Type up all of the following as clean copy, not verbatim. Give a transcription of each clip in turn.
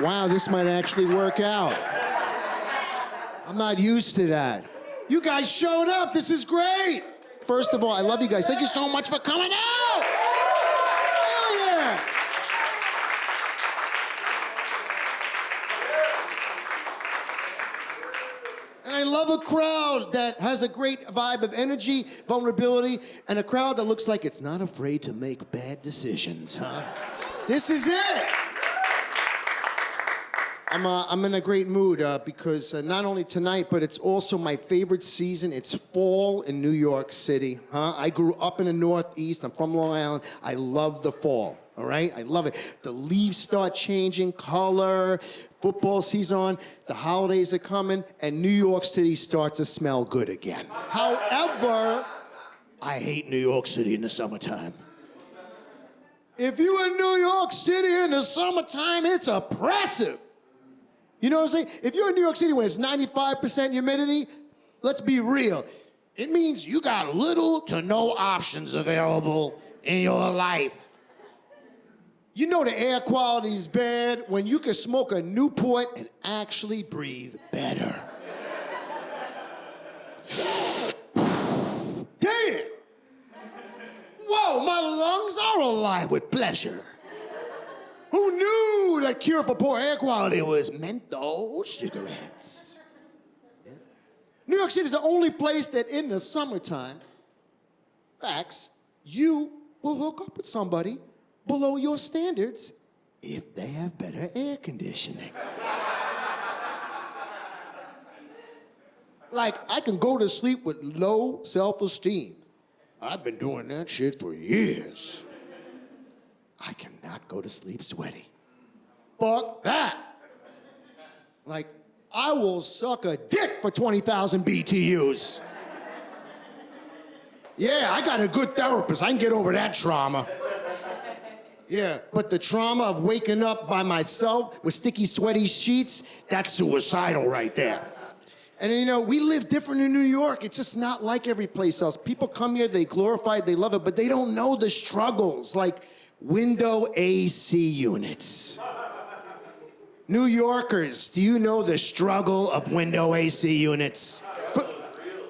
Wow, this might actually work out. I'm not used to that. You guys showed up. This is great. First of all, I love you guys. Thank you so much for coming out. Hell yeah. And I love a crowd that has a great vibe of energy, vulnerability, and a crowd that looks like it's not afraid to make bad decisions, huh? This is it. I'm in a great mood because not only tonight, but it's also my favorite season. It's fall in New York City, huh? I grew up in the Northeast. I'm from Long Island. I love the fall, all right? I love it. The leaves start changing color, football season, the holidays are coming, and New York City starts to smell good again. However, I hate New York City in the summertime. If you're in New York City in the summertime, it's oppressive. You know what I'm saying? If you're in New York City when it's 95% humidity, let's be real. It means you got little to no options available in your life. You know the air quality is bad when you can smoke a Newport and actually breathe better. Damn! Whoa, my lungs are alive with pleasure. Who knew the cure for poor air quality was menthol cigarettes? Yeah. New York City is the only place that in the summertime, facts, you will hook up with somebody below your standards if they have better air conditioning. Like, I can go to sleep with low self-esteem. I've been doing that shit for years. I cannot go to sleep sweaty. Fuck that. Like, I will suck a dick for 20,000 BTUs. Yeah, I got a good therapist. I can get over that trauma. Yeah, but the trauma of waking up by myself with sticky, sweaty sheets, that's suicidal right there. And you know, we live different in New York. It's just not like every place else. People come here, they glorify it, they love it, but they don't know the struggles, like window AC units. New Yorkers, do you know the struggle of window AC units?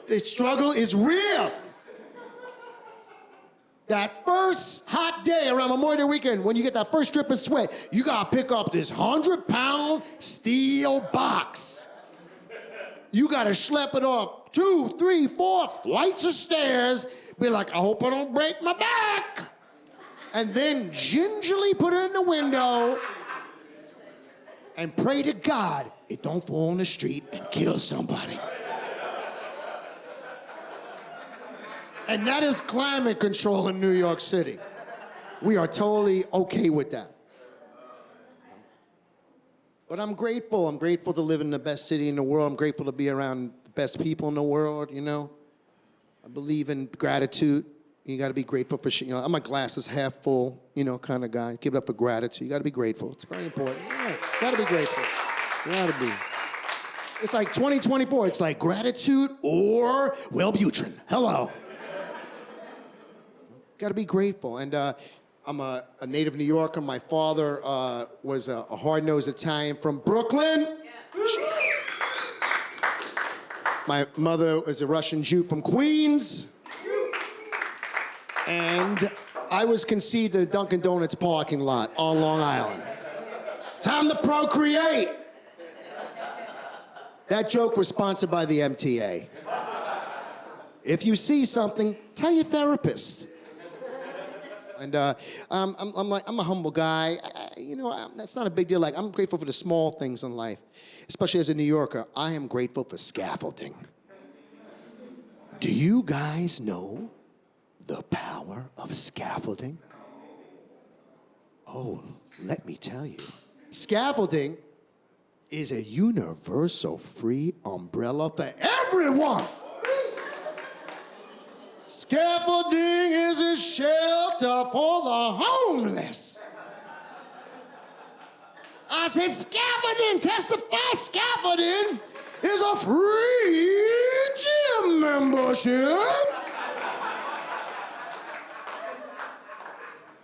The struggle is real. That first hot day around Memorial Day weekend, when you get that first drip of sweat, you gotta pick up this 100-pound steel box. You gotta schlep it off 2, 3, 4 flights of stairs, be like, I hope I don't break my back. And then gingerly put it in the window and pray to God it don't fall in the street and kill somebody. And that is climate control in New York City. We are totally okay with that. But I'm grateful. I'm grateful to live in the best city in the world. I'm grateful to be around the best people in the world, you know? I believe in gratitude. You gotta be grateful for shit. You know, I'm a glasses half full, you know, kind of guy. Give it up for gratitude. You gotta be grateful. It's very important. Yeah, gotta be grateful. You gotta be. It's like 2024. It's like gratitude or Wellbutrin. Hello. Gotta be grateful. And I'm a native New Yorker. My father was a hard-nosed Italian from Brooklyn. Yeah. My mother was a Russian Jew from Queens. And I was conceived at a Dunkin' Donuts parking lot on Long Island. Time to procreate. That joke was sponsored by the MTA. If you see something, tell your therapist. And I'm a humble guy. That's not a big deal. Like, I'm grateful for the small things in life, especially as a New Yorker. I am grateful for scaffolding. Do you guys know the power of scaffolding? Oh, let me tell you. Scaffolding is a universal free umbrella for everyone. Scaffolding is a shelter for the homeless. I said scaffolding, testify, scaffolding is a free gym membership.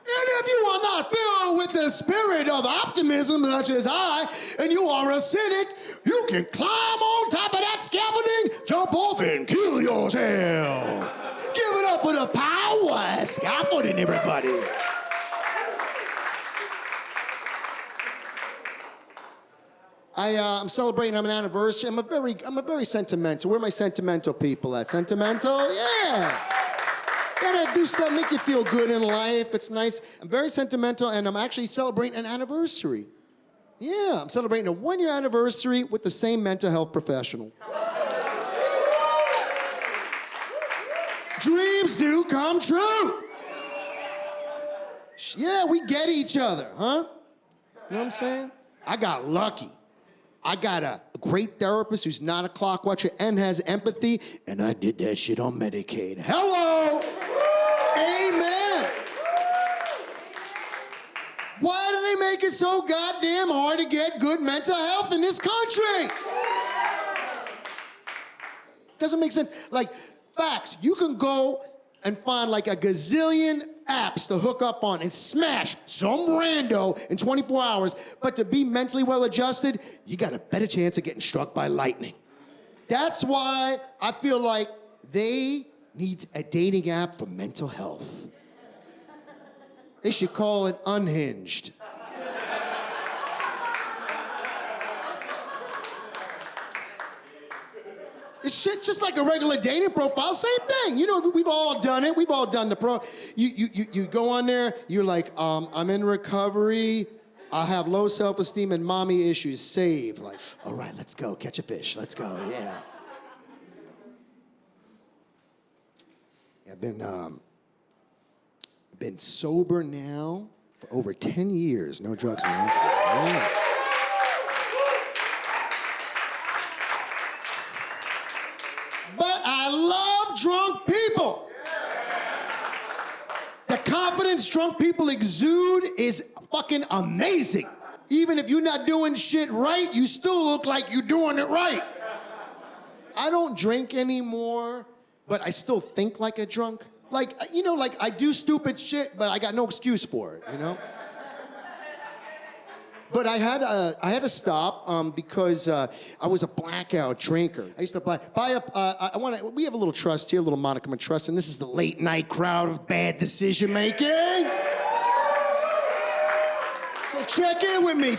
And if you are not filled with the the spirit of optimism such as I, and you are a cynic, you can climb on top of that scaffolding, jump off and kill yourself. Give it up for the power of scaffolding, everybody. I'm celebrating an anniversary. I'm a very sentimental. Where are my sentimental people at? Sentimental? Yeah. Gotta do stuff, make you feel good in life. It's nice. I'm very sentimental, and I'm actually celebrating an anniversary. Yeah, I'm celebrating a 1-year anniversary with the same mental health professional. Dreams do come true. Yeah, we get each other, huh? You know what I'm saying? I got lucky. I got a great therapist who's not a clock watcher and has empathy, and I did that shit on Medicaid. Hello! Amen! Why do they make it so goddamn hard to get good mental health in this country? Doesn't make sense. Like, facts, you can go and find like a gazillion apps to hook up on and smash some rando in 24 hours, but to be mentally well-adjusted, you got a better chance of getting struck by lightning. That's why I feel like they need a dating app for mental health. They should call it Unhinged. It's shit just like a regular dating profile, same thing. You know, we've all done it. We've all done the pro. You go on there, you're like, I'm in recovery, I have low self-esteem and mommy issues, save. Like, all right, let's go, catch a fish, let's go, yeah. I've been sober now for over 10 years, no drugs now. Yeah. But I love drunk people. The confidence drunk people exude is fucking amazing. Even if you're not doing shit right, you still look like you're doing it right. I don't drink anymore, but I still think like a drunk. Like, you know, like I do stupid shit, but I got no excuse for it, you know? But I had to stop because I was a blackout drinker. I used to buy we have a little trust here, a little modicum of trust, and this is the late night crowd of bad decision making. So check in with me.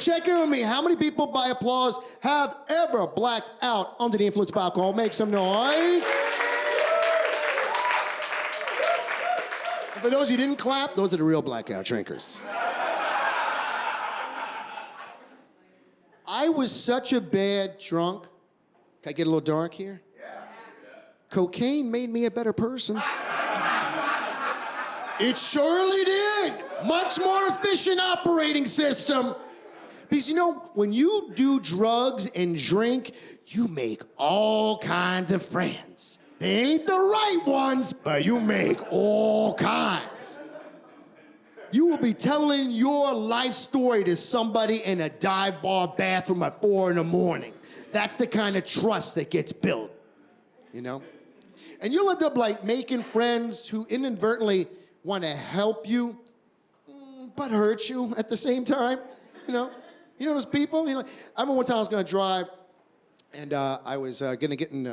How many people, by applause, have ever blacked out under the influence of alcohol? Make some noise. And for those who didn't clap, those are the real blackout drinkers. I was such a bad drunk. Can I get a little dark here? Yeah. Cocaine made me a better person. It surely did. Much more efficient operating system. Because you know, when you do drugs and drink, you make all kinds of friends. They ain't the right ones, but you make all kinds. You will be telling your life story to somebody in a dive bar bathroom at 4 a.m. That's the kind of trust that gets built, you know? And you'll end up like making friends who inadvertently want to help you, but hurt you at the same time, you know? You know those people? You know, I remember one time I was gonna drive, and I was gonna get in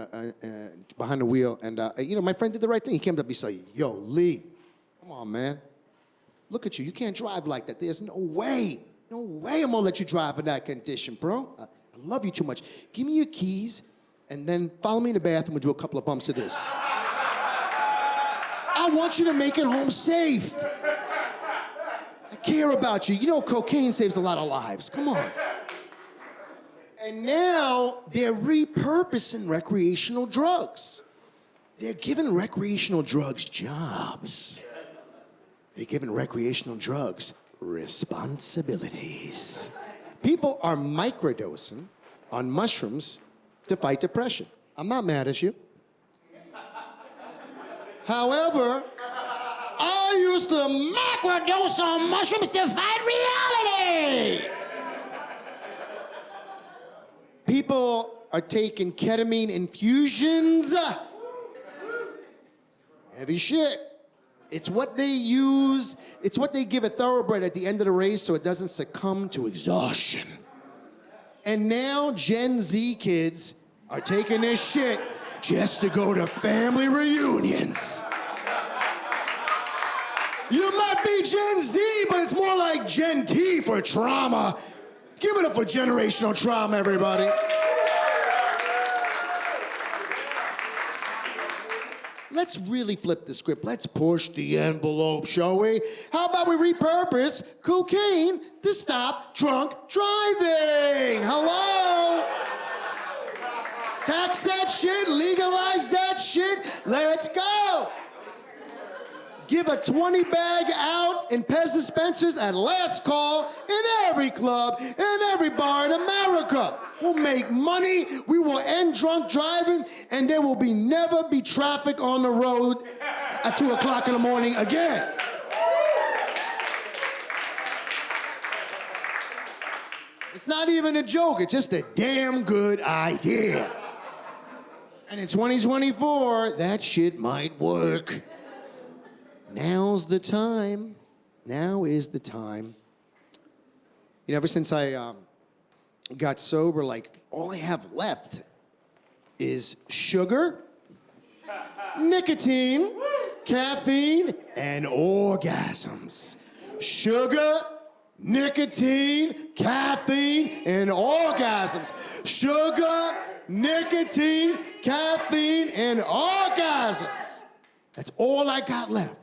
behind the wheel, and you know, my friend did the right thing. He came up, he said, "Yo, Lee, come on, man. Look at you. You can't drive like that. There's no way I'm gonna let you drive in that condition, bro. I love you too much. Give me your keys, and then follow me in the bathroom and do a couple of bumps of this. I want you to make it home safe. I care about you. You know, cocaine saves a lot of lives. Come on." And now they're repurposing recreational drugs. They're giving recreational drugs jobs. They're giving recreational drugs responsibilities. People are microdosing on mushrooms to fight depression. I'm not mad at you. However, I used to microdose on mushrooms to fight reality. People are taking ketamine infusions. Heavy shit. It's what they use, it's what they give a thoroughbred at the end of the race so it doesn't succumb to exhaustion. And now Gen Z kids are taking this shit just to go to family reunions. You might be Gen Z, but it's more like Gen T for trauma. Give it up for generational trauma, everybody. Let's really flip the script. Let's push the envelope, shall we? How about we repurpose cocaine to stop drunk driving? Hello? Tax that shit, legalize that shit, let's go. Give a 20 bag out in Pez dispensers at last call in every club, in every bar in America. We'll make money, we will end drunk driving, and there will never be traffic on the road at 2 o'clock in the morning again. It's not even a joke, it's just a damn good idea. And in 2024, that shit might work. Now's the time. Now is the time. You know, ever since I got sober, like, all I have left is sugar, nicotine, caffeine, and orgasms. Sugar, nicotine, caffeine, and orgasms. Sugar, nicotine, caffeine, and orgasms. That's all I got left.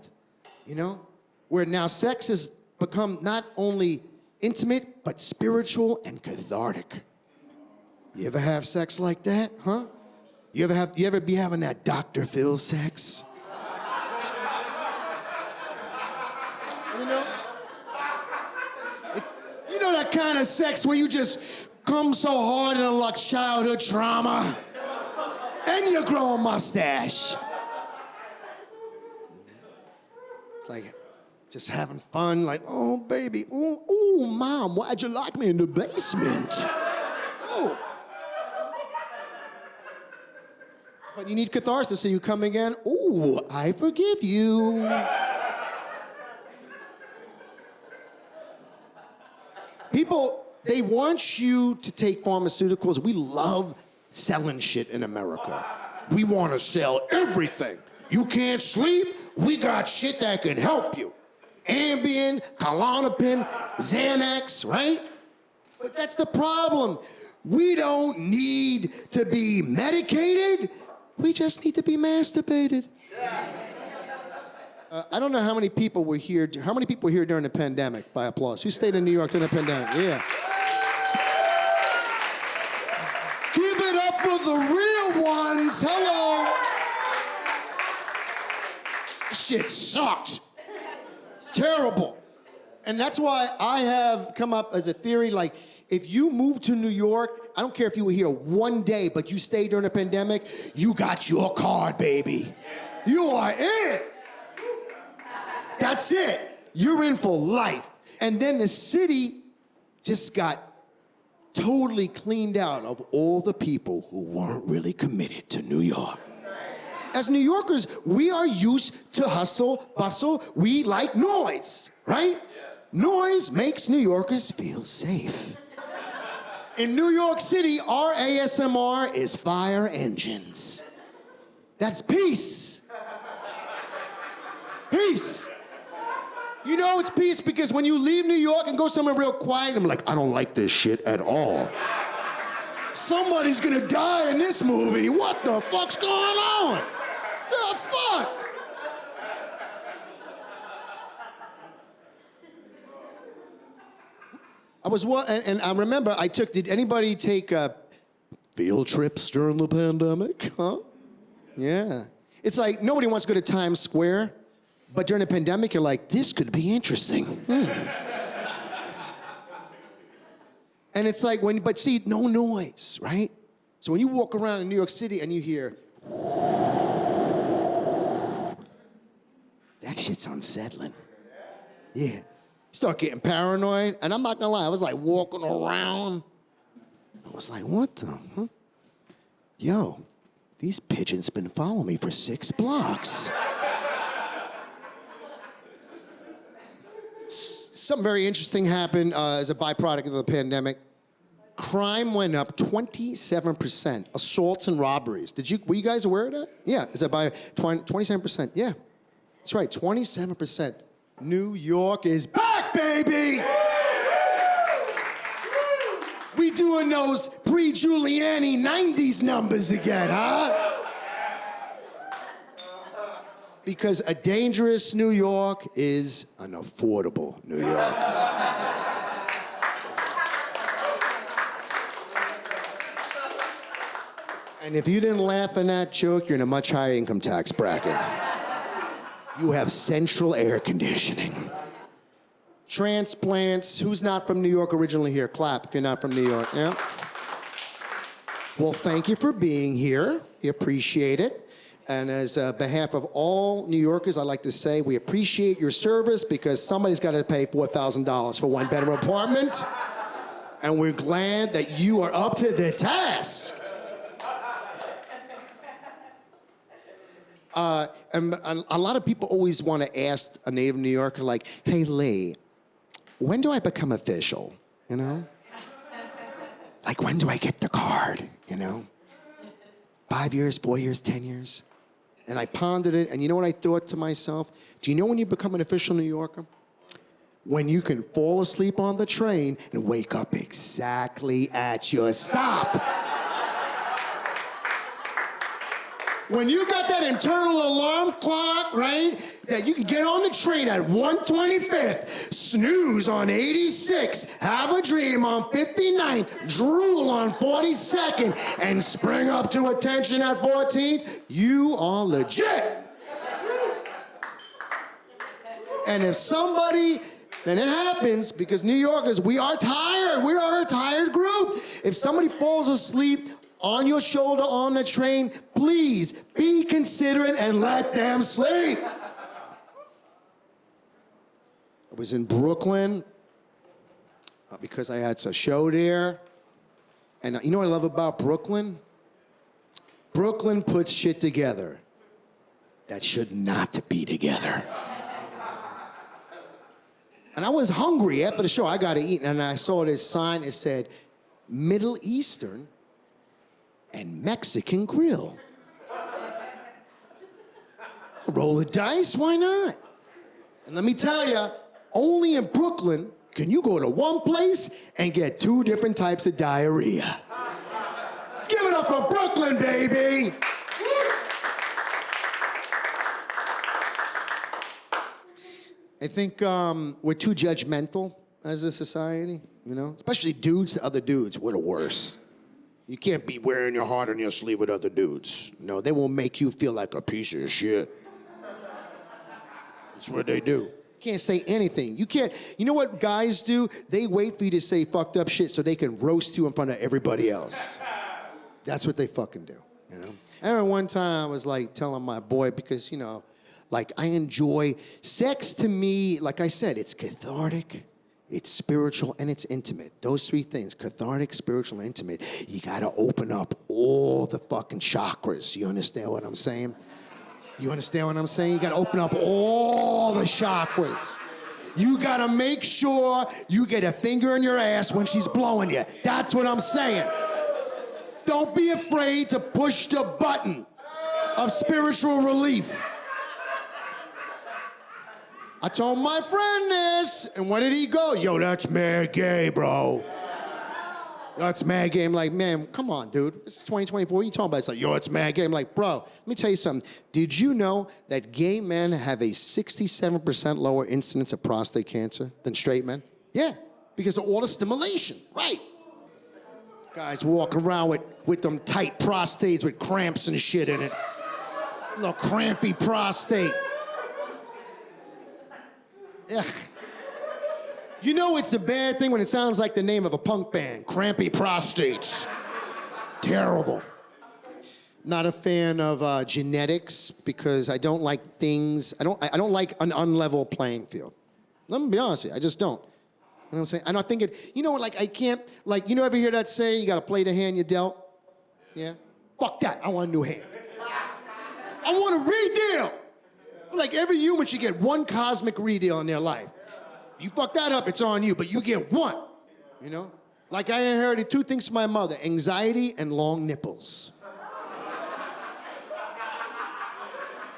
You know, where now sex has become not only intimate, but spiritual and cathartic. You ever have sex like that, huh? You ever be having that Dr. Phil sex? You know? You know that kind of sex where you just come so hard and unlocks childhood trauma, and you grow a mustache. It's like just having fun, like, oh, baby, oh, Mom, why'd you lock me in the basement? Oh. But you need catharsis, so you come again, oh, I forgive you. People, they want you to take pharmaceuticals. We love selling shit in America. We want to sell everything. You can't sleep? We got shit that can help you. Ambien, Klonopin, Xanax, right? But that's the problem. We don't need to be medicated. We just need to be masturbated. I don't know how many people were here. How many people were here during the pandemic? By applause. Who stayed in New York during the pandemic? Yeah. Give it up for the real ones. Hello. Shit sucked. It's terrible. And that's why I have come up as a theory, like, if you move to New York, I don't care if you were here one day, but you stayed during the pandemic, you got your card, baby. You are in. That's it. You're in for life. And then the city just got totally cleaned out of all the people who weren't really committed to New York. As New Yorkers, we are used to hustle, bustle. We like noise, right? Yeah. Noise makes New Yorkers feel safe. In New York City, our ASMR is fire engines. That's peace. Peace. You know it's peace because when you leave New York and go somewhere real quiet, I'm like, I don't like this shit at all. Somebody's gonna die in this movie. What the fuck's going on? The fuck? And I remember did anybody take field trips during the pandemic? Huh? Yeah. It's like nobody wants to go to Times Square, but during the pandemic, you're like, this could be interesting. And it's like, but see, no noise, right? So when you walk around in New York City and you hear, that shit's unsettling. Yeah. You start getting paranoid, and I'm not gonna lie, I was like walking around. I was like, what the huh? Yo, these pigeons been following me for 6 blocks. Something very interesting happened as a byproduct of the pandemic. Crime went up 27%. Assaults and robberies. Were you guys aware of that? Yeah, is that by 27%? Yeah, that's right, 27%. New York is back, baby! We doing those pre-Giuliani 90s numbers again, huh? Because a dangerous New York is an affordable New York. And if you didn't laugh in that joke, you're in a much higher income tax bracket. You have central air conditioning. Transplants. Who's not from New York originally here? Clap if you're not from New York. Yeah. Well, thank you for being here. We appreciate it. And as behalf of all New Yorkers, I'd like to say we appreciate your service because somebody's got to pay $4,000 for one-bedroom apartment. And we're glad that you are up to the task. And a lot of people always want to ask a native New Yorker, like, hey, Lee, when do I become official, you know? Like, when do I get the card, you know? 5 years, 4 years, 10 years? And I pondered it, and you know what I thought to myself? Do you know when you become an official New Yorker? When you can fall asleep on the train and wake up exactly at your stop. When you got that internal alarm clock, right, that you can get on the train at 125th, snooze on 86, have a dream on 59th, drool on 42nd, and spring up to attention at 14th, you are legit. And if somebody, then it happens, because New Yorkers, we are tired. We are a tired group. If somebody falls asleep on your shoulder on the train, please be considerate and let them sleep. I was in Brooklyn because I had a show there. And you know what I love about Brooklyn? Brooklyn puts shit together that should not be together. And I was hungry after the show. I got to eat, and I saw this sign. It said, Middle Eastern and Mexican grill. Roll the dice, why not? And let me tell you, only in Brooklyn can you go to one place and get 2 different types of diarrhea. Let's give it up for Brooklyn, baby. I think we're too judgmental as a society, you know? Especially dudes to other dudes, we're the worst. You can't be wearing your heart on your sleeve with other dudes. No, they will make you feel like a piece of shit. That's what they do. Can't say anything. You can't, you know what guys do? They wait for you to say fucked up shit so they can roast you in front of everybody else. That's what they fucking do, you know? I remember one time I was like telling my boy, because, you know, like I enjoy, sex to me, like I said, it's cathartic, it's spiritual, and it's intimate. Those 3 things, cathartic, spiritual, and intimate. You gotta open up all the fucking chakras. You understand what I'm saying? You understand what I'm saying? You gotta open up all the chakras. You gotta make sure you get a finger in your ass when she's blowing you. That's what I'm saying. Don't be afraid to push the button of spiritual relief. I told my friend this, and what did he go? Yo, that's mad gay, bro. That's mad gay. I'm like, man, come on, dude. This is 2024. What are you talking about? It's like, yo, it's mad gay. I'm like, bro, let me tell you something. Did you know that gay men have a 67% lower incidence of prostate cancer than straight men? Yeah, because of all the stimulation, right? Guys walk around with them tight prostates with cramps and shit in it. Little crampy prostate. Ugh. You know it's a bad thing when it sounds like the name of a punk band. Crampy Prostates. Terrible. Not a fan of genetics because I don't like things. I don't like an unlevel playing field. Let me be honest with you. I just don't. You know what I'm saying? I don't think it. You know what? Like I can't. Like you know, ever hear that saying? You got to play the hand you dealt. Yeah. Fuck that. I want a new hand. I want a redeal. Like every human should get one cosmic redeal in their life. You fuck that up, it's on you, but you get one, you know? Like I inherited two things from my mother, anxiety and long nipples.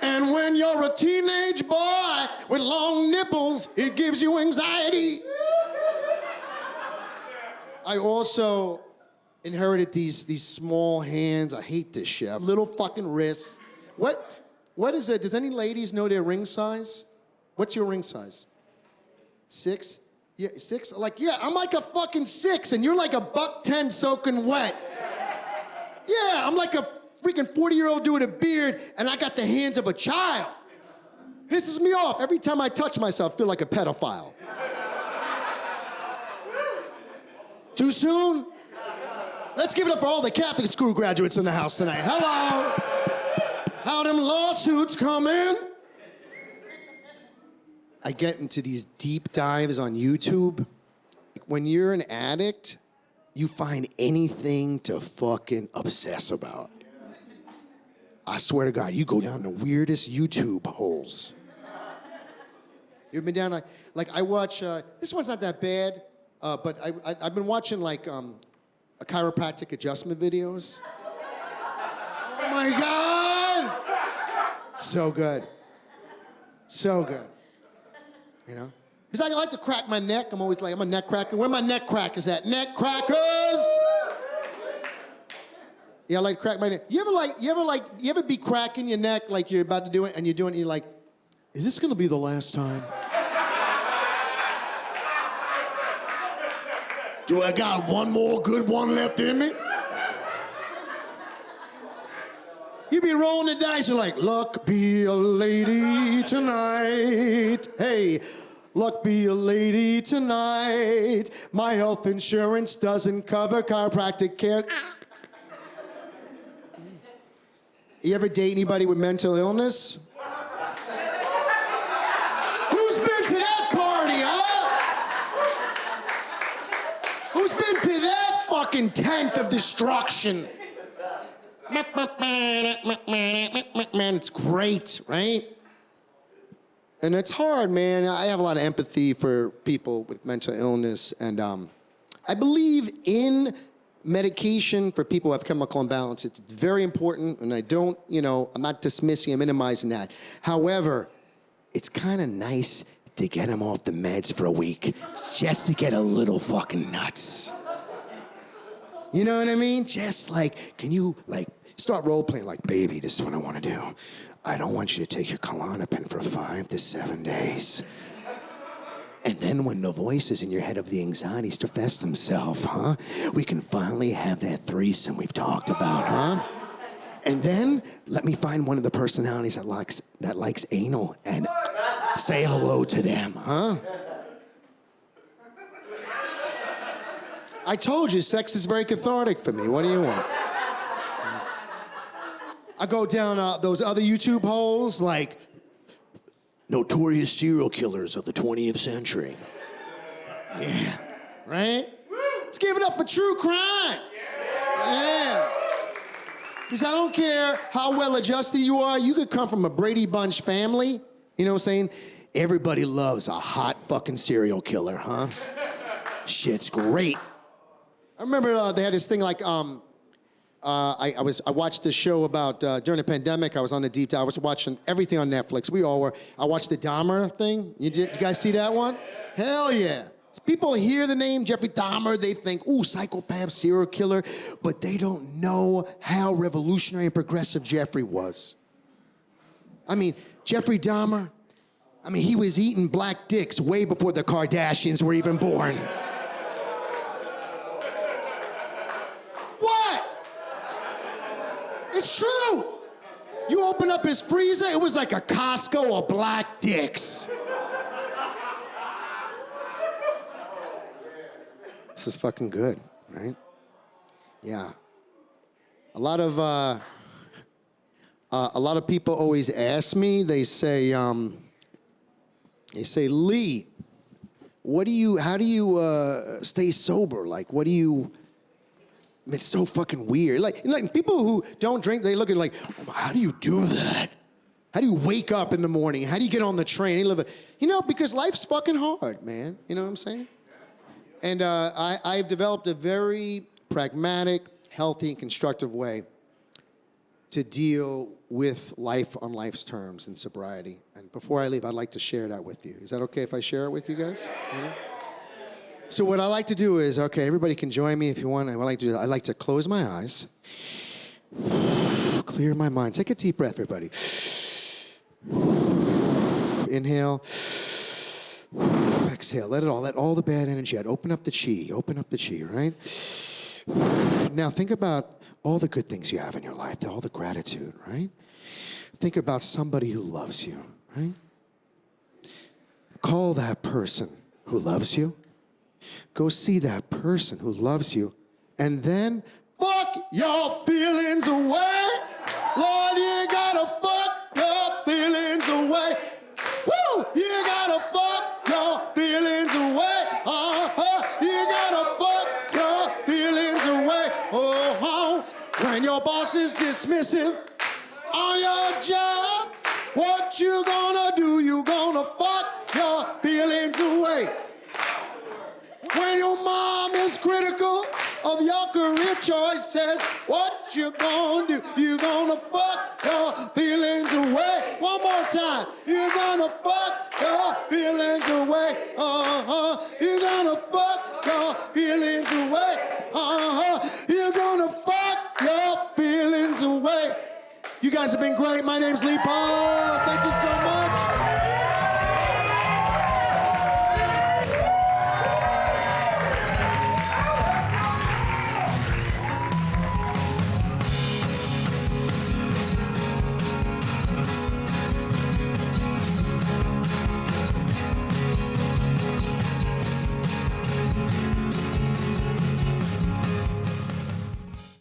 And when you're a teenage boy with long nipples, it gives you anxiety. I also inherited these small hands. I hate this shit. Little fucking wrists. What is it? Does any ladies know their ring size? What's your ring size? 6? Yeah, 6? Like, yeah, I'm like a fucking 6, and you're like a $1.10 soaking wet. Yeah, I'm like a freaking 40-year-old dude with a beard, and I got the hands of a child. Pisses me off. Every time I touch myself, I feel like a pedophile. Too soon? Let's give it up for all the Catholic school graduates in the house tonight. Hello. How them lawsuits coming? I get into these deep dives on YouTube. When you're an addict, you find anything to fucking obsess about. I swear to God, you go down the weirdest YouTube holes. You ever been down like I watch, this one's not that bad, but I've been watching like chiropractic adjustment videos. Oh my God! So good. So good. You know? Because I like to crack my neck. I'm always like, I'm a neck cracker. Where my neck crackers at? Neck crackers! Yeah, I like to crack my neck. You ever be cracking your neck like you're about to do it and you're doing it and you're like, is this gonna be the last time? Do I got one more good one left in me? You be rolling the dice, you're like, luck be a lady tonight. Hey, luck be a lady tonight. My health insurance doesn't cover chiropractic care. You ever date anybody with mental illness? Who's been to that party, huh? Who's been to that fucking tent of destruction? Man, it's great, right? And it's hard, man. I have a lot of empathy for people with mental illness, and I believe in medication for people who have chemical imbalance. It's very important, and I don't, I'm not dismissing and minimizing that. However, it's kind of nice to get them off the meds for a week, just to get a little fucking nuts. You know what I mean? Just like, can you start role playing like, baby, this is what I want to do. I don't want you to take your Klonopin for 5 to 7 days. And then when the voices in your head of the anxiety profess themselves, huh? We can finally have that threesome we've talked about, huh? And then let me find one of the personalities that likes anal and say hello to them, huh? I told you, sex is very cathartic for me. What do you want? I go down those other YouTube holes like notorious serial killers of the 20th century. Yeah, right? Let's give it up for true crime. Yeah. Because I don't care how well adjusted you are, you could come from a Brady Bunch family, you know what I'm saying? Everybody loves a hot fucking serial killer, huh? Shit's great. I remember they had this thing like, I watched this show about, during the pandemic, I was on a deep dive. I was watching everything on Netflix. We all were. I watched the Dahmer thing. You guys see that one? Hell yeah. So people hear the name Jeffrey Dahmer, they think, ooh, psychopath, serial killer, but they don't know how revolutionary and progressive Jeffrey was. I mean, Jeffrey Dahmer, he was eating black dicks way before the Kardashians were even born. It's true. You open up his freezer, it was like a Costco of black dicks. This is fucking good, right? Yeah. A lot of people always ask me, they say, Lee, how do you stay sober? Like, it's so fucking weird. Like people who don't drink, they look at it like, how do you do that? How do you wake up in the morning? How do you get on the train? Because life's fucking hard, man. You know what I'm saying? And I've developed a very pragmatic, healthy, and constructive way to deal with life on life's terms and sobriety. And before I leave, I'd like to share that with you. Is that okay if I share it with you guys? Yeah? So what I like to do is, okay, everybody can join me if you want. I like to close my eyes, clear my mind. Take a deep breath, everybody. Inhale. Exhale. Let all the bad energy out. Open up the chi, right? Now think about all the good things you have in your life, all the gratitude, right? Think about somebody who loves you, right? Call that person who loves you. Go see that person who loves you. And then fuck your feelings away. Lord, you gotta fuck your feelings away. Woo! You gotta fuck your feelings away. You gotta fuck your feelings away. When your boss is dismissive on your job, what you gonna do? You gonna fuck your feelings away. When your mom is critical of your career choices, what you gonna do? You gonna fuck your feelings away. One more time. You gonna fuck your feelings away. You gonna fuck your feelings away. You gonna fuck your feelings away. You guys have been great. My name's Lee Paul. Thank you so much.